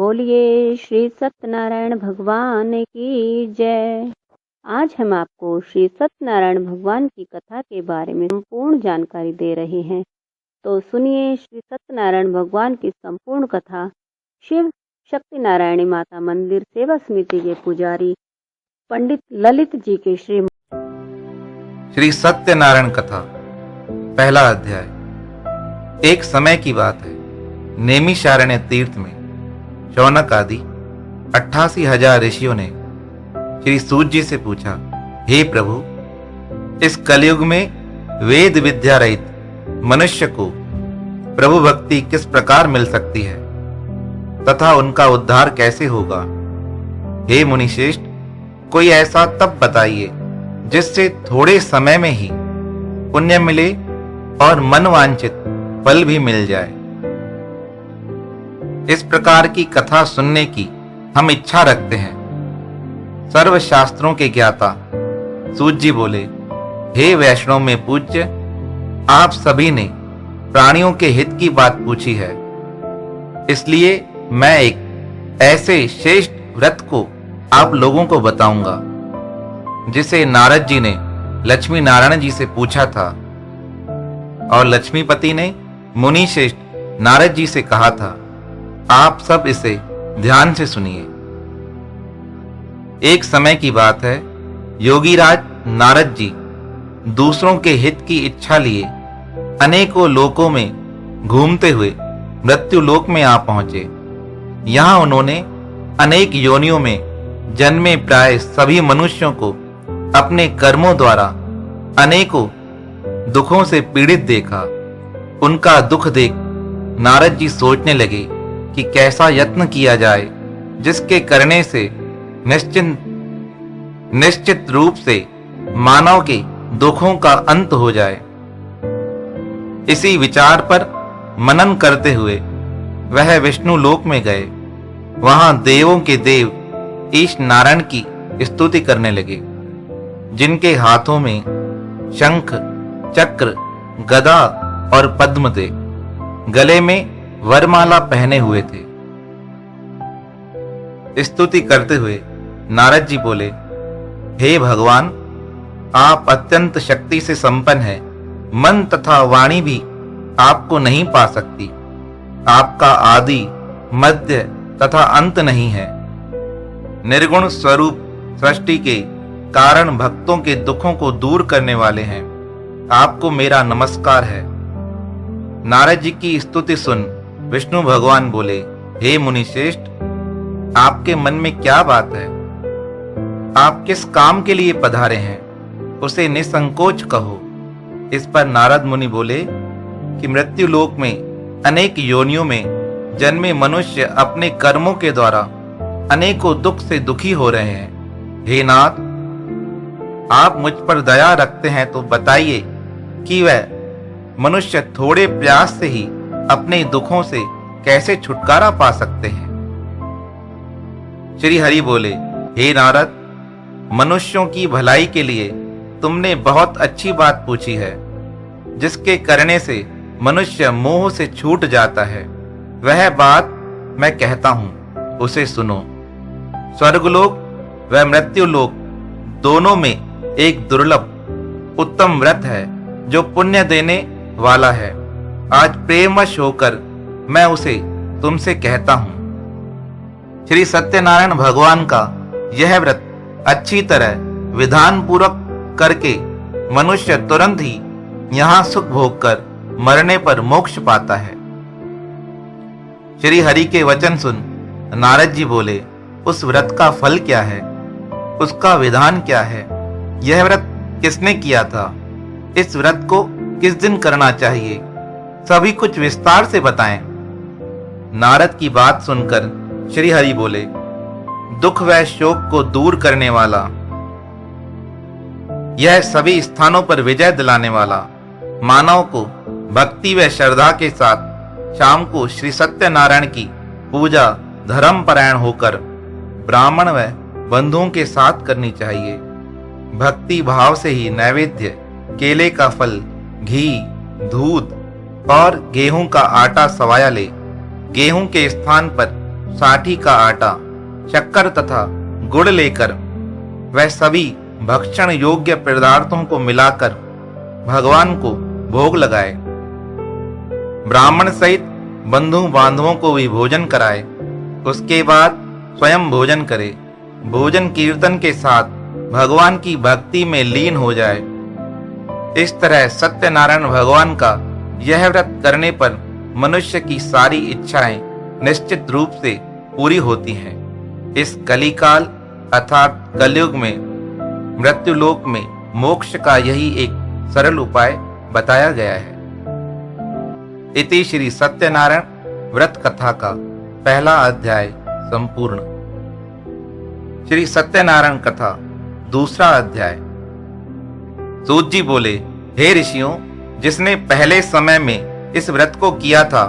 बोलिए श्री सत्यनारायण भगवान की जय। आज हम आपको श्री सत्यनारायण भगवान की कथा के बारे में संपूर्ण जानकारी दे रहे हैं। तो सुनिए श्री सत्यनारायण भगवान की संपूर्ण कथा। शिव शक्ति नारायणी माता मंदिर सेवा समिति के पुजारी पंडित ललित जी के श्री सत्यनारायण कथा। पहला अध्याय। एक समय की बात है, नैमिषारण्य तीर्थ में शौनक आदि 88,000 ऋषियों ने श्री सूत जी से पूछा, हे प्रभु, इस कलयुग में वेद विद्या रहित मनुष्य को प्रभु भक्ति किस प्रकार मिल सकती है तथा उनका उद्धार कैसे होगा? हे मुनिश्रेष्ठ, कोई ऐसा तप बताइए जिससे थोड़े समय में ही पुण्य मिले और मनवांछित फल भी मिल जाए। इस प्रकार की कथा सुनने की हम इच्छा रखते हैं। सर्व शास्त्रों के ज्ञाता सूत जी बोले, हे वैष्णव में पूज्य, आप सभी ने प्राणियों के हित की बात पूछी है, इसलिए मैं एक ऐसे श्रेष्ठ व्रत को आप लोगों को बताऊंगा जिसे नारद जी ने लक्ष्मी नारायण जी से पूछा था और लक्ष्मीपति ने मुनि श्रेष्ठ नारद जी से कहा था। आप सब इसे ध्यान से सुनिए। एक समय की बात है, योगीराज नारद जी दूसरों के हित की इच्छा लिए अनेकों लोकों में घूमते हुए मृत्यु लोक में आ पहुंचे। यहां उन्होंने अनेक योनियों में जन्मे प्राय सभी मनुष्यों को अपने कर्मों द्वारा अनेकों दुखों से पीड़ित देखा। उनका दुख देख नारद जी सोचने लगे कि कैसा यत्न किया जाए जिसके करने से निश्चित रूप से मानव के दुखों का अंत हो जाए। इसी विचार पर मनन करते हुए वह विष्णु लोक में गए। वहां देवों के देव ईश नारायण की स्तुति करने लगे, जिनके हाथों में शंख, चक्र, गदा और पद्म थे। गले में वरमाला पहने हुए थे। स्तुति करते हुए नारद जी बोले, हे भगवान, आप अत्यंत शक्ति से संपन्न हैं। मन तथा वाणी भी आपको नहीं पा सकती। आपका आदि, मध्य तथा अंत नहीं है। निर्गुण स्वरूप सृष्टि के कारण भक्तों के दुखों को दूर करने वाले हैं। आपको मेरा नमस्कार है। नारद जी की स्तुति सुन विष्णु भगवान बोले, हे मुनिश्रेष्ठ, आपके मन में क्या बात है? आप किस काम के लिए पधारे हैं, उसे निसंकोच कहो। इस पर नारद मुनि बोले कि मृत्यु लोक में अनेक योनियों में जन्मे मनुष्य अपने कर्मों के द्वारा अनेकों दुख से दुखी हो रहे हैं। हे नाथ, आप मुझ पर दया रखते हैं तो बताइए कि वह मनुष्य थोड़े प्रयास से ही अपने दुखों से कैसे छुटकारा पा सकते हैं? श्री हरि बोले, हे नारद, मनुष्यों की भलाई के लिए तुमने बहुत अच्छी बात पूछी है, जिसके करने से मनुष्य मोह से छूट जाता है। वह बात मैं कहता हूं, उसे सुनो। स्वर्गलोक व मृत्युलोक दोनों में एक दुर्लभ उत्तम व्रत है जो पुण्य देने वाला है। आज प्रेमवश होकर मैं उसे तुमसे कहता हूं। श्री सत्यनारायण भगवान का यह व्रत अच्छी तरह विधान पूर्वक करके मनुष्य तुरंत ही यहां सुख भोग कर मरने पर मोक्ष पाता है। श्री हरि के वचन सुन नारद जी बोले, उस व्रत का फल क्या है? उसका विधान क्या है? यह व्रत किसने किया था? इस व्रत को किस दिन करना चाहिए? सभी कुछ विस्तार से बताएं। नारद की बात सुनकर श्री हरि बोले, दुख व शोक को दूर करने वाला, यह सभी स्थानों पर विजय दिलाने वाला, मानव को भक्ति व श्रद्धा के साथ शाम को श्री सत्यनारायण की पूजा धर्म परायण होकर ब्राह्मण व बंधुओं के साथ करनी चाहिए। भक्ति भाव से ही नैवेद्य, केले का फल, घी, दूध और गेहूं का आटा सवाया ले। गेहूं के स्थान पर साठी का आटा, शक्कर तथा गुड़ लेकर वह सभी भक्षण योग्य पदार्थों को मिलाकर भगवान को भोग लगाए। ब्राह्मण सहित बंधु बांधवों को भी भोजन कराए। उसके बाद स्वयं भोजन करे। भोजन कीर्तन के साथ भगवान की भक्ति में लीन हो जाए। इस तरह सत्यनारायण भगवान का यह व्रत करने पर मनुष्य की सारी इच्छाएं निश्चित रूप से पूरी होती हैं। इस कलिकाल अर्थात कलयुग में मृत्युलोक में मोक्ष का यही एक सरल उपाय बताया गया है। इति श्री सत्यनारायण व्रत कथा का पहला अध्याय संपूर्ण। श्री सत्यनारायण कथा दूसरा अध्याय। सूत जी बोले, हे ऋषियों, जिसने पहले समय में इस व्रत को किया था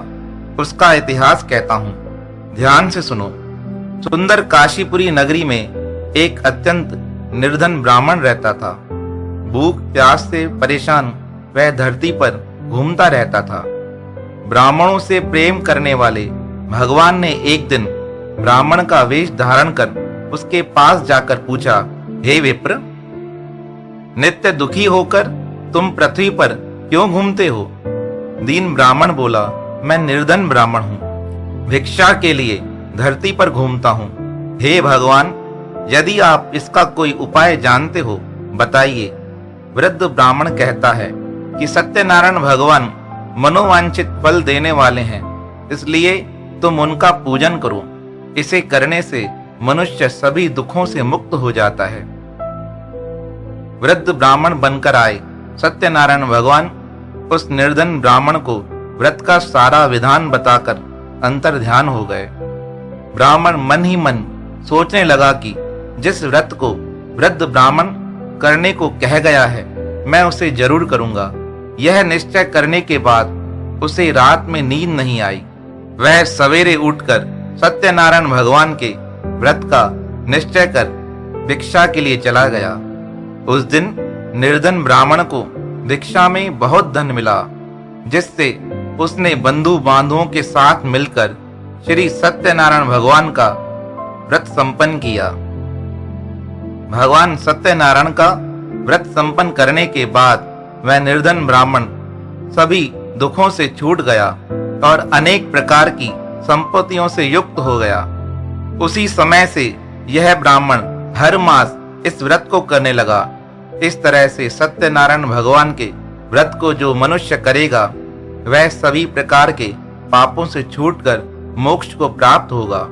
उसका इतिहास कहता हूं, ध्यान से सुनो। सुंदर काशीपुरी नगरी में एक अत्यंत निर्धन ब्राह्मण रहता था। भूख प्यास से परेशान वह धरती पर घूमता रहता था। ब्राह्मणों से प्रेम करने वाले भगवान ने एक दिन ब्राह्मण का वेश धारण कर उसके पास जाकर पूछा, हे विप्र, नित्य दुखी होकर तुम पृथ्वी पर क्यों घूमते हो? दीन ब्राह्मण बोला, मैं निर्धन ब्राह्मण हूं, भिक्षा के लिए धरती पर घूमता हूं। हे भगवान, यदि आप इसका कोई उपाय जानते हो बताइए। वृद्ध ब्राह्मण कहता है कि सत्यनारायण भगवान मनोवांछित फल देने वाले हैं, इसलिए तुम उनका पूजन करो। इसे करने से मनुष्य सभी दुखों से मुक्त हो जाता है। वृद्ध ब्राह्मण बनकर आए सत्यनारायण भगवान उस निर्धन ब्राह्मण को व्रत का सारा विधान बताकर अंतर ध्यान हो गए। ब्राह्मण मन ही मन सोचने लगा कि जिस व्रत को वृद्ध ब्राह्मण करने को कह गया है, मैं उसे जरूर करूंगा। यह निश्चय करने के बाद उसे रात में नींद नहीं आई। वह सवेरे उठकर सत्यनारायण भगवान के व्रत का निश्चय कर भिक्षा के लिए चला गया। उस दिन निर्धन ब्राह्मण को भिक्षा में बहुत धन मिला, जिससे उसने बंधु बांधवों के साथ मिलकर श्री सत्यनारायण भगवान का व्रत संपन्न किया। भगवान सत्यनारायण का व्रत संपन्न करने के बाद वह निर्धन ब्राह्मण सभी दुखों से छूट गया और अनेक प्रकार की संपत्तियों से युक्त हो गया। उसी समय से यह ब्राह्मण हर मास इस व्रत को करने लगा। इस तरह से सत्यनारायण भगवान के व्रत को जो मनुष्य करेगा वह सभी प्रकार के पापों से छूटकर मोक्ष को प्राप्त होगा।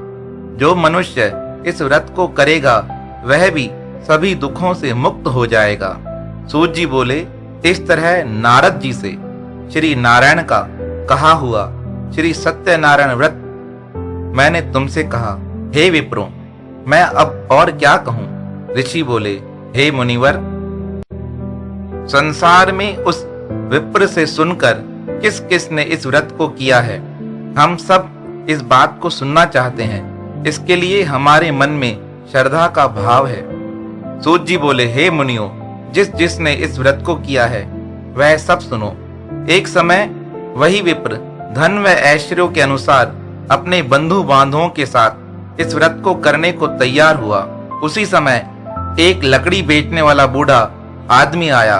जो मनुष्य इस व्रत को करेगा वह भी सभी दुखों से मुक्त हो जाएगा। सूत जी बोले, इस तरह नारद जी से श्री नारायण का कहा हुआ श्री सत्यनारायण व्रत मैंने तुमसे कहा। हे विप्रो, मैं अब और क्या कहूं? ऋषि बोले, हे मुनिवर, संसार में उस विप्र से सुनकर किस किस ने इस व्रत को किया है, हम सब इस बात को सुनना चाहते हैं। इसके लिए हमारे मन में श्रद्धा का भाव है। सूत जी बोले, हे मुनियों, जिस जिसने इस व्रत को किया है वह सब सुनो। एक समय वही विप्र धन व ऐश्वर्यों के अनुसार अपने बंधु बांधवों के साथ इस व्रत को करने को तैयार हुआ। उसी समय एक लकड़ी बेचने वाला बूढ़ा आदमी आया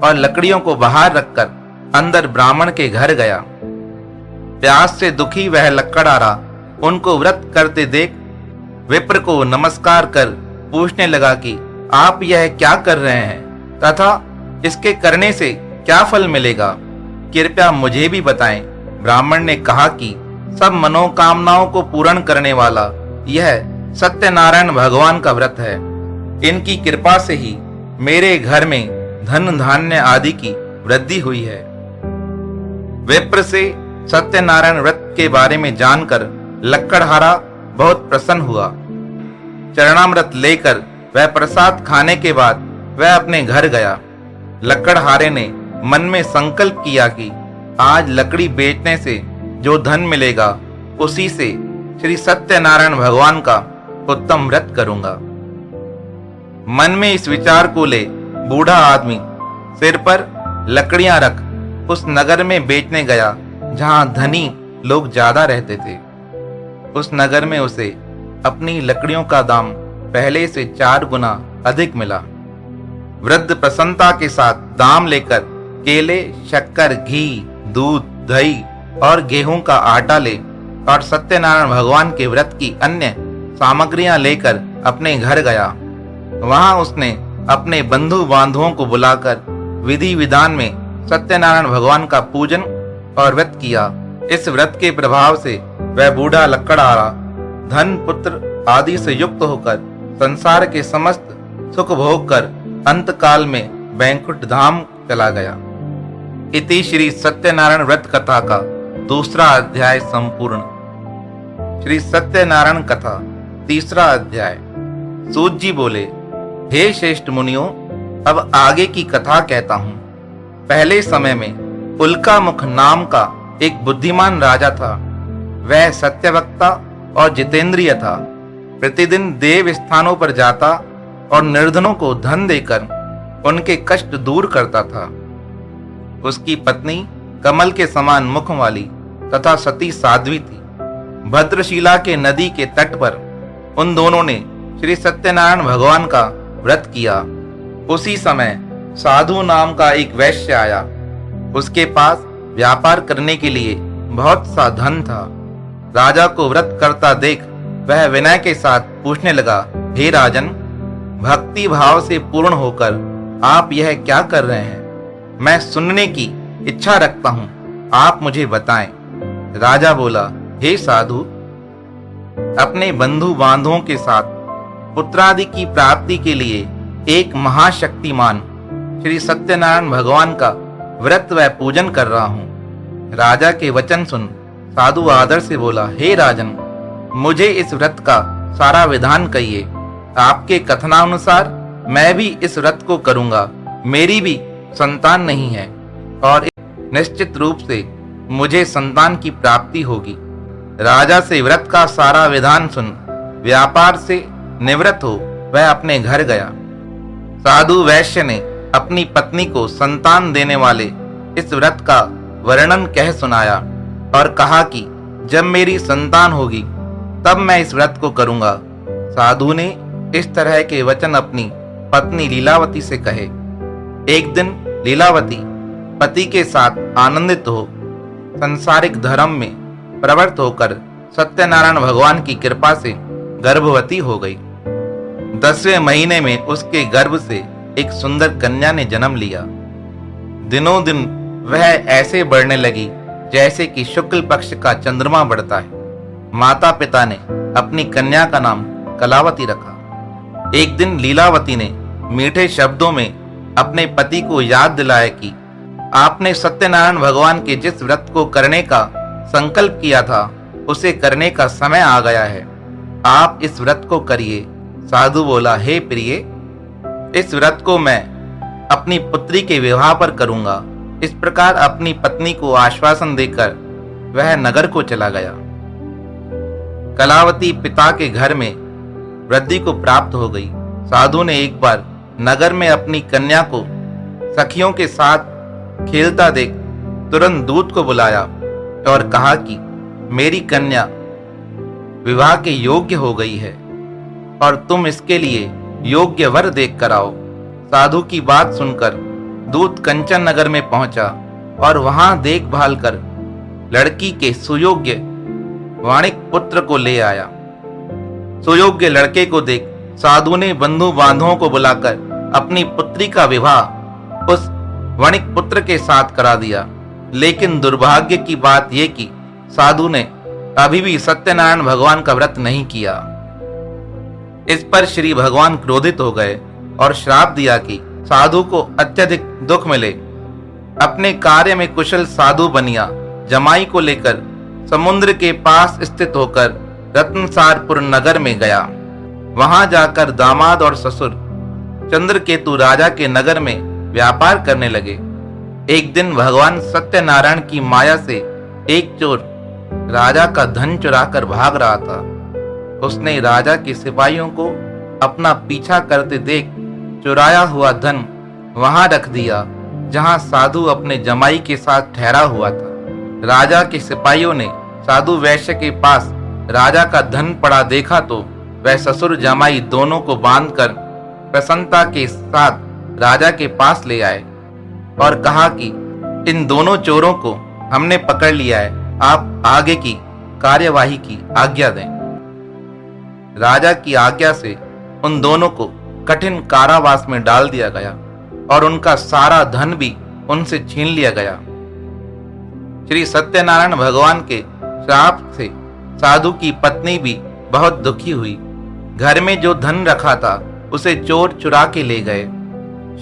और लकड़ियों को बाहर रखकर अंदर ब्राह्मण के घर गया। प्यास से दुखी वह लकड़हारा उनको व्रत करते देख विप्र को नमस्कार कर पूछने लगा कि आप यह क्या कर रहे हैं तथा इसके करने से क्या फल मिलेगा, कृपया मुझे भी बताएं। ब्राह्मण ने कहा कि सब मनोकामनाओं को पूर्ण करने वाला यह सत्यनारायण भगवान का व्रत है। इनकी कृपा से ही मेरे घर में धन धान्य आदि की वृद्धि हुई है। विप्र से सत्यनारायण व्रत के बारे में जानकर लकड़हारा बहुत प्रसन्न हुआ। चरणामृत लेकर वह प्रसाद खाने के बाद वह अपने घर गया। लकड़हारे ने मन में संकल्प किया कि आज लकड़ी बेचने से जो धन मिलेगा उसी से श्री सत्यनारायण भगवान का उत्तम व्रत करूंगा। मन में इस विचार को ले बूढ़ा आदमी सिर पर लकड़ियां रख उस नगर में बेचने गया जहां धनी लोग ज्यादा रहते थे। उस नगर में उसे अपनी लकड़ियों का दाम पहले से 4 गुना अधिक मिला। वृद्ध प्रसन्नता के साथ दाम लेकर केले, शक्कर, घी, दूध, दही और गेहूं का आटा ले और सत्यनारायण भगवान के व्रत की अन्य सामग्रियां लेकर अपने घर गया। वहां उसने अपने बंधु बांधवों को बुलाकर विधि विधान में सत्यनारायण भगवान का पूजन और व्रत किया। इस व्रत के प्रभाव से वह बूढ़ा लकड़हारा धन, पुत्र आदि से युक्त होकर संसार के समस्त सुख भोग कर अंत काल में बैकुंठ धाम चला गया। इति श्री सत्यनारायण व्रत कथा का दूसरा अध्याय संपूर्ण। श्री सत्यनारायण कथा तीसरा अध्याय। सूत जी बोले, हे श्रेष्ठ मुनियों, अब आगे की कथा कहता हूँ। पहले समय में उल्कामुख नाम का एक बुद्धिमान राजा था। वह सत्यवक्ता और जितेंद्रिय था। प्रतिदिन देव स्थानों पर जाता और निर्धनों को धन देकर उनके कष्ट दूर करता था। उसकी पत्नी कमल के समान मुख वाली तथा सती साध्वी थी। भद्रशिला के नदी के तट पर उन दोनों ने श्री सत्यनारायण भगवान का व्रत किया। उसी समय साधु नाम का एक वैश्य आया। उसके पास व्यापार करने के लिए बहुत सा धन था। राजा को व्रत करता देख वह विनय के साथ पूछने लगा, हे राजन, भक्ति भाव से पूर्ण होकर आप यह क्या कर रहे हैं? मैं सुनने की इच्छा रखता हूँ, आप मुझे बताएं। राजा बोला, हे साधु, अपने बंधु बांधवों के साथ पुत्रादि की प्राप्ति के लिए एक महाशक्तिमान श्री सत्यनारायण भगवान का व्रत व पूजन कर रहा हूँ। राजा के वचन सुन साधु आदर से बोला, हे राजन, मुझे इस व्रत का सारा विधान कहिए। आपके कथनानुसार मैं भी इस व्रत को करूंगा। मेरी भी संतान नहीं है और निश्चित रूप से मुझे संतान की प्राप्ति होगी। राजा से व्रत का सारा विधान सुन व्यापार से निवृत्त हो वह अपने घर गया। साधु वैश्य ने अपनी पत्नी को संतान देने वाले इस व्रत का वर्णन कह सुनाया और कहा कि जब मेरी संतान होगी तब मैं इस व्रत को करूंगा। साधु ने इस तरह के वचन अपनी पत्नी लीलावती से कहे। एक दिन लीलावती पति के साथ आनंदित हो संसारिक धर्म में प्रवृत्त होकर सत्यनारायण भगवान की कृपा से गर्भवती हो गई। 10वें महीने में उसके गर्भ से एक सुंदर कन्या ने जन्म लिया। दिनों दिन वह ऐसे बढ़ने लगी जैसे कि शुक्ल पक्ष का चंद्रमा बढ़ता है। माता पिता ने अपनी कन्या का नाम कलावती रखा। एक दिन लीलावती ने मीठे शब्दों में अपने पति को याद दिलाया कि आपने सत्यनारायण भगवान के जिस व्रत को करने का संकल्प किया था उसे करने का समय आ गया है। आप इस व्रत को करिए। साधु बोला, हे प्रिय, इस व्रत को मैं अपनी पुत्री के विवाह पर करूंगा। इस प्रकार अपनी पत्नी को आश्वासन देकर वह नगर को चला गया। कलावती पिता के घर में वृद्धि को प्राप्त हो गई। साधु ने एक बार नगर में अपनी कन्या को सखियों के साथ खेलता देख तुरंत दूत को बुलाया और कहा कि मेरी कन्या विवाह के योग्य हो गई है और तुम इसके लिए योग्य वर देख कर आओ। साधु की बात सुनकर दूत कंचन नगर में पहुंचा और वहां देखभाल कर लड़की के सुयोग्य वाणिक पुत्र को ले आया। सुयोग्य लड़के को देख साधु ने बंधु बांधवों को बुलाकर अपनी पुत्री का विवाह उस वणिक पुत्र के साथ करा दिया। लेकिन दुर्भाग्य की बात यह कि साधु ने अभी भी सत्यनारायण भगवान का व्रत नहीं किया। इस पर श्री भगवान क्रोधित हो गए और श्राप दिया कि साधु को अत्यधिक दुख मिले। अपने कार्य में कुशल साधु बनिया जमाई को लेकर समुद्र के पास स्थित होकर रत्नसारपुर नगर में गया। वहां जाकर दामाद और ससुर चंद्रकेतु राजा के नगर में व्यापार करने लगे। एक दिन भगवान सत्यनारायण की माया से एक चोर राजा का धन चुराकर भाग रहा था। उसने राजा के सिपाहियों को अपना पीछा करते देख चुराया हुआ धन वहां रख दिया जहां साधु अपने जमाई के साथ ठहरा हुआ था। राजा के सिपाहियों ने साधु वैश्य के पास राजा का धन पड़ा देखा तो वह ससुर जमाई दोनों को बांधकर प्रसन्नता के साथ राजा के पास ले आए और कहा कि इन दोनों चोरों को हमने पकड़ लिया है, आप आगे की कार्यवाही की आज्ञा दें। राजा की आज्ञा से उन दोनों को कठिन कारावास में डाल दिया गया और उनका सारा धन भी उनसे छीन लिया गया। श्री सत्यनारायण भगवान के श्राप से साधु की पत्नी भी बहुत दुखी हुई। घर में जो धन रखा था उसे चोर चुरा के ले गए।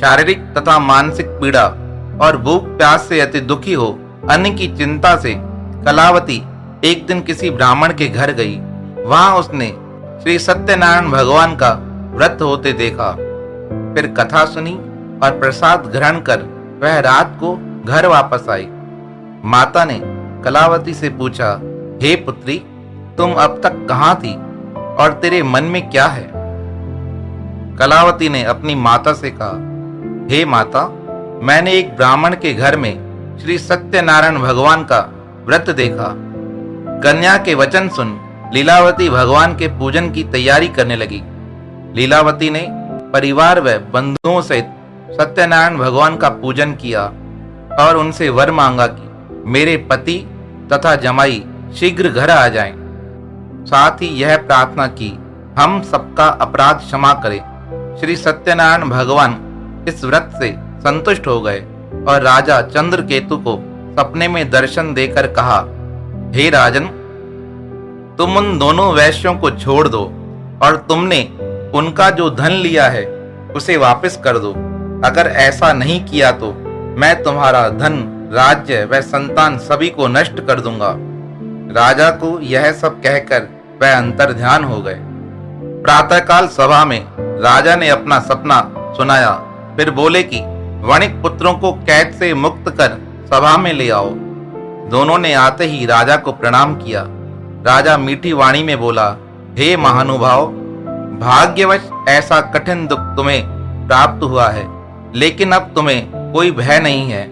शारीरिक तथा मानसिक पीड़ा और भूख प्यास से अति दुखी हो अन्न की चिंता से कलावती एक दिन किसी ब्राह्मण के घर गई। वहां उसने श्री सत्यनारायण भगवान का व्रत होते देखा। फिर कथा सुनी और प्रसाद ग्रहण कर वह रात को घर वापस आई। माता ने कलावती से पूछा, हे पुत्री, तुम अब तक कहाँ थी और तेरे मन में क्या है? कलावती ने अपनी माता से कहा, हे माता, मैंने एक ब्राह्मण के घर में श्री सत्यनारायण भगवान का व्रत देखा। कन्या के वचन सुन लीलावती भगवान के पूजन की तैयारी करने लगी। लीलावती ने परिवार व बंधुओं सहित सत्यनारायण भगवान का पूजन किया और उनसे वर मांगा कि मेरे पति तथा जमाई शीघ्र घर आ जाएं। साथ ही यह प्रार्थना की, हम सबका अपराध क्षमा करें। श्री सत्यनारायण भगवान इस व्रत से संतुष्ट हो गए और राजा चंद्रकेतु को सपने में दर्शन देकर कहा, हे राजन, तुम उन दोनों वैश्यों को छोड़ दो और तुमने उनका जो धन लिया है उसे वापस कर दो। अगर ऐसा नहीं किया तो मैं तुम्हारा धन, राज्य व संतान सभी को नष्ट कर दूंगा। राजा को यह सब कहकर वह अंतर्ध्यान हो गए। प्रातःकाल सभा में राजा ने अपना सपना सुनाया। फिर बोले कि वणिक पुत्रों को कैद से मुक्त कर सभा में ले आओ। दोनों ने आते ही राजा को प्रणाम किया। राजा मीठी वाणी में बोला, हे महानुभाव, भाग्यवश ऐसा कठिन दुख तुम्हें प्राप्त हुआ है, लेकिन अब तुम्हें कोई भय नहीं है।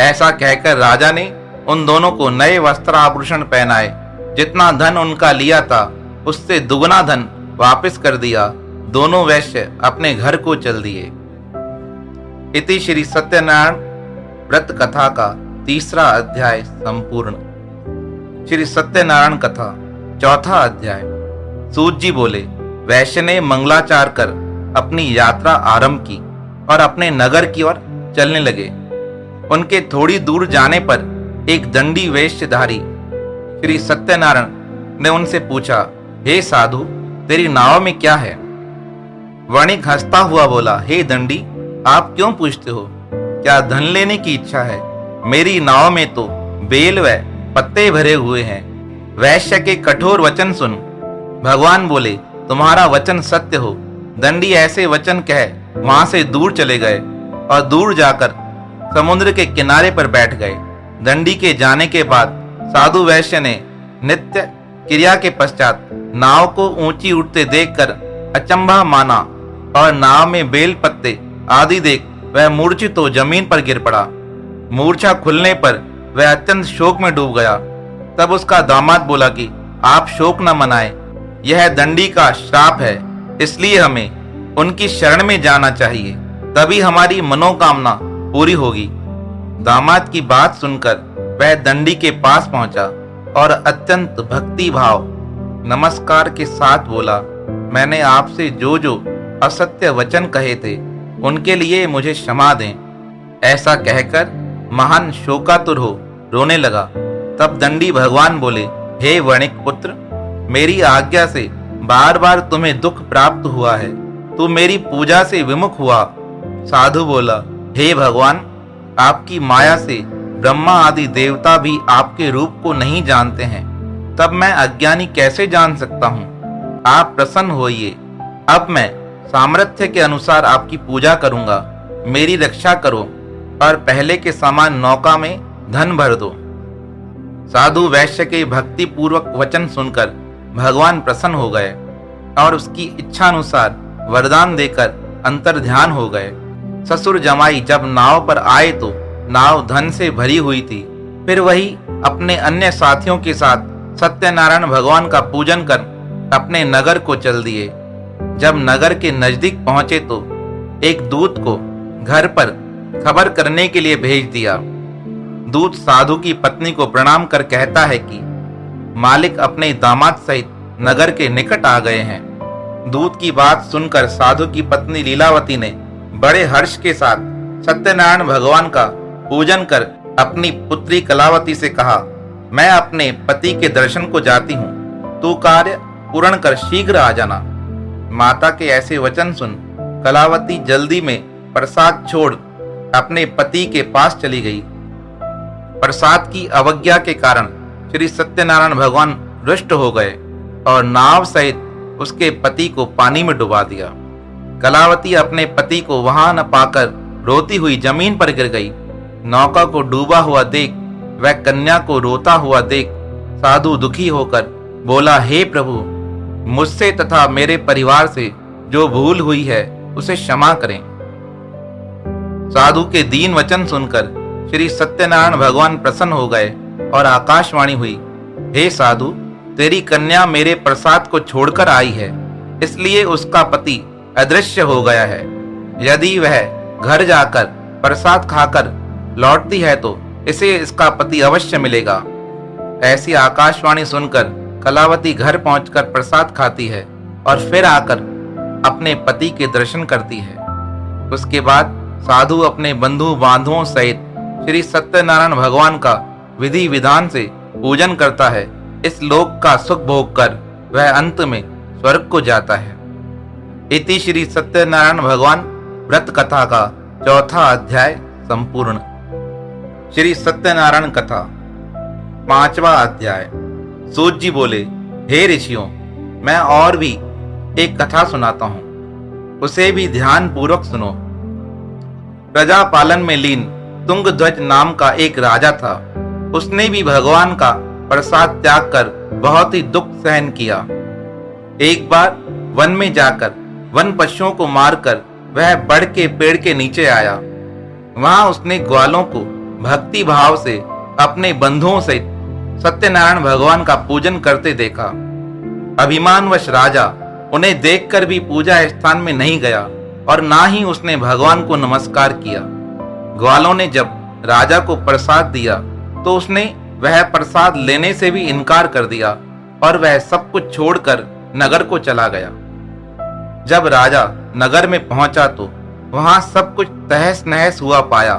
ऐसा कहकर राजा ने उन दोनों को नए वस्त्र आभूषण पहनाए। जितना धन उनका लिया था उससे दुगना धन वापस कर दिया। दोनों वैश्य अपने घर को चल दिए। इति श्री सत्यनारायण व्रत कथा का तीसरा अध्याय संपूर्ण। श्री सत्यनारायण कथा चौथा अध्याय। सूत जी बोले, वैश्य ने मंगलाचार कर अपनी यात्रा आरंभ की और अपने नगर की ओर चलने लगे। उनके थोड़ी दूर जाने पर एक दंडी वेशधारी श्री सत्यनारायण ने उनसे पूछा, हे साधु, तेरी नाव में क्या है? वणिक हंसता हुआ बोला, हे दंडी, आप क्यों पूछते हो? क्या धन लेने की इच्छा है? मेरी नाव में तो बेल व पत्ते भरे हुए हैं। वैश्य के कठोर वचन सुन भगवान बोले, तुम्हारा वचन सत्य हो। दंडी ऐसे वचन कह वहां से दूर चले गए और दूर जाकर समुद्र के किनारे पर बैठ गए। दंडी के जाने के बाद साधु वैश्य ने नित्य क्रिया के पश्चात नाव को ऊंची उठते देखकर अचंभा माना और नाव में बेल पत्ते आदि देख वह मूर्छित हो जमीन पर गिर पड़ा। मूर्छा खुलने पर वह अत्यंत शोक में डूब गया। तब उसका दामाद बोला कि आप शोक न मनाएं, यह दंडी का श्राप है, इसलिए हमें उनकी शरण में जाना चाहिए, तभी हमारी मनोकामना पूरी होगी। दामाद की बात सुनकर वह दंडी के पास पहुंचा और अत्यंत भक्ति भाव नमस्कार के साथ बोला, मैंने आपसे जो जो असत्य वचन कहे थे उनके लिए मुझे क्षमा दें। ऐसा कहकर महान शोकातुर हो रोने लगा। तब दंडी भगवान बोले, हे वणिक पुत्र, मेरी आज्ञा से बार बार तुम्हें दुख प्राप्त हुआ है, तू मेरी पूजा से विमुख हुआ। साधु बोला, हे भगवान, आपकी माया से ब्रह्मा आदि देवता भी आपके रूप को नहीं जानते हैं, तब मैं अज्ञानी कैसे जान सकता हूँ? आप प्रसन्न होइए। अब मैं सामर्थ्य के अनुसार आपकी पूजा करूंगा। मेरी रक्षा करो और पहले के समान नौका में धन भर दो। साधु वैश्य के भक्ति पूर्वक वचन सुनकर भगवान प्रसन्न हो गए और उसकी इच्छा अनुसार वरदान देकर अंतर्ध्यान हो गए। ससुर जमाई जब नाव पर आए तो नाव धन से भरी हुई थी। फिर वही अपने अन्य साथियों के साथ सत्यनारायण भगवान का पूजन कर अपने नगर को चल दिए। जब नगर के नजदीक पहुंचे तो एक दूत को घर पर खबर करने के लिए भेज दिया। दूत साधु की पत्नी को प्रणाम कर कहता है कि मालिक अपने दामाद सहित नगर के निकट आ गए हैं। दूत की बात सुनकर साधु की पत्नी लीलावती ने बड़े हर्ष के साथ सत्यनारायण भगवान का पूजन कर अपनी पुत्री कलावती से कहा, मैं अपने पति के दर्शन को जाती हूँ, तू कार्य पूर्ण कर शीघ्र आ जाना। माता के ऐसे वचन सुन कलावती जल्दी में प्रसाद छोड़ अपने पति के पास चली गई। प्रसाद की अवज्ञा के कारण श्री सत्यनारायण भगवान रुष्ट हो गए और नाव सहित उसके पति को पानी में डुबा दिया। कलावती अपने पति को वहां न पाकर रोती हुई जमीन पर गिर गई। नौका को डूबा हुआ देख वह कन्या को रोता हुआ देख साधु दुखी होकर बोला, हे प्रभु, मुझसे तथा मेरे परिवार से जो भूल हुई है उसे क्षमा करें। साधु के दीन वचन सुनकर श्री सत्यनारायण भगवान प्रसन्न हो गए और आकाशवाणी हुई, हे साधु, तेरी कन्या मेरे प्रसाद को छोड़कर आई है, इसलिए उसका पति अदृश्य हो गया है। यदि वह घर जाकर प्रसाद खाकर लौटती है तो इसे इसका पति अवश्य मिलेगा। ऐसी आकाशवाणी सुनकर कलावती घर पहुंचकर प्रसाद खाती है और फिर आकर अपने पति के दर्शन करती है। उसके बाद साधु अपने बंधु बांधुओं सहित श्री सत्यनारायण भगवान का विधि विधान से पूजन करता है। इस लोक का सुख भोग कर वह अंत में स्वर्ग को जाता है। इति श्री सत्यनारायण भगवान व्रत कथा का चौथा अध्याय संपूर्ण। श्री सत्यनारायण कथा पांचवा अध्याय। सूत जी बोले, हे ऋषियों, मैं और भी एक कथा सुनाता हूं, उसे भी ध्यान पूर्वक सुनो। प्रजा पालन में लीन तुंगध्वज नाम का एक राजा था। उसने भी भगवान का प्रसाद त्याग कर बहुत ही दुख सहन किया। एक बार वन में जाकर वन पशुओं को मारकर वह बड़ के पेड़ के नीचे आया। वहां उसने ग्वालों को भक्ति भाव से अपने बंधुओं से सत्यनारायण भगवान का पूजन करते देखा। अभिमानवश राजा उन्हें देखकर भी पूजा स्थान में नहीं गया और ना ही उसने भगवान को नमस्कार किया। ग्वालों ने जब राजा को प्रसाद दिया तो उसने वह प्रसाद लेने से भी इनकार कर दिया और वह सब कुछ छोड़कर नगर को चला गया। जब राजा नगर में पहुंचा तो वहां सब कुछ तहस नहस हुआ पाया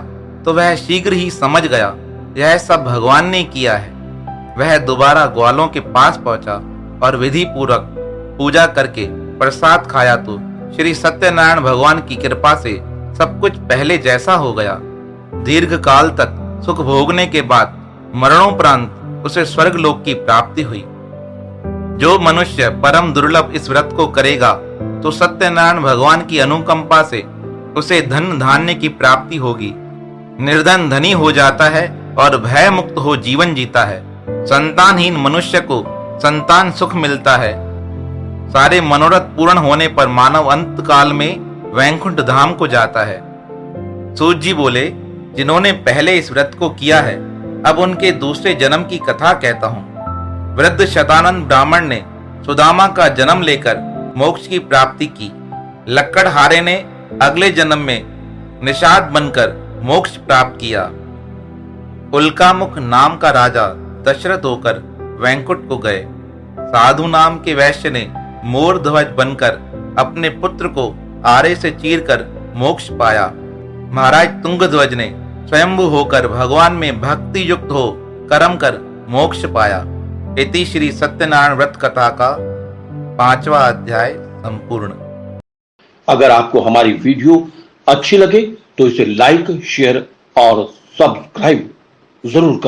तो वह शीघ्र ही समझ गया यह सब भगवान ने किया है। वह दोबारा ग्वालों के पास पहुंचा और विधि पूर्वक पूजा करके प्रसाद खाया तो श्री सत्यनारायण भगवान की कृपा से सब कुछ पहले जैसा हो गया। दीर्घ काल तक सुख भोगने के बाद मरणोपरांत उसे स्वर्ग लोक की प्राप्ति हुई। जो मनुष्य परम दुर्लभ इस व्रत को करेगा तो सत्यनारायण भगवान की अनुकंपा से उसे धन धान्य की प्राप्ति होगी। निर्धन धनी हो जाता है और भय मुक्त हो जीवन जीता है। संतानहीन मनुष्य को संतान सुख मिलता है। सारे मनोरथ पूर्ण होने पर मानव अंत काल में वैकुंठ धाम को जाता है। सूत जी बोले, जिन्होंने पहले इस व्रत को किया है अब उनके दूसरे जन्म की कथा कहता हूँ। वृद्ध शतानंद ब्राह्मण ने सुदामा का जन्म लेकर मोक्ष की प्राप्ति की। लक्कड़हारे ने अगले जन्म में निषाद बनकर मोक्ष प्राप्त किया। उल्कामुख नाम का राजा दशरथ होकर वैकुंठ को गए। साधु नाम के वैश्य ने मोर ध्वज बनकर अपने पुत्र को आरे से चीरकर मोक्ष पाया। महाराज तुंगध्वज ने स्वयंभू होकर भगवान में भक्ति युक्त हो कर्म कर मोक्ष पाया। इति श्री सत्यनारायण व्रत कथा का पांचवा अध्याय संपूर्ण। अगर आपको हमारी वीडियो अच्छी लगे तो इसे लाइक, शेयर और सब्सक्राइब जरूर करें।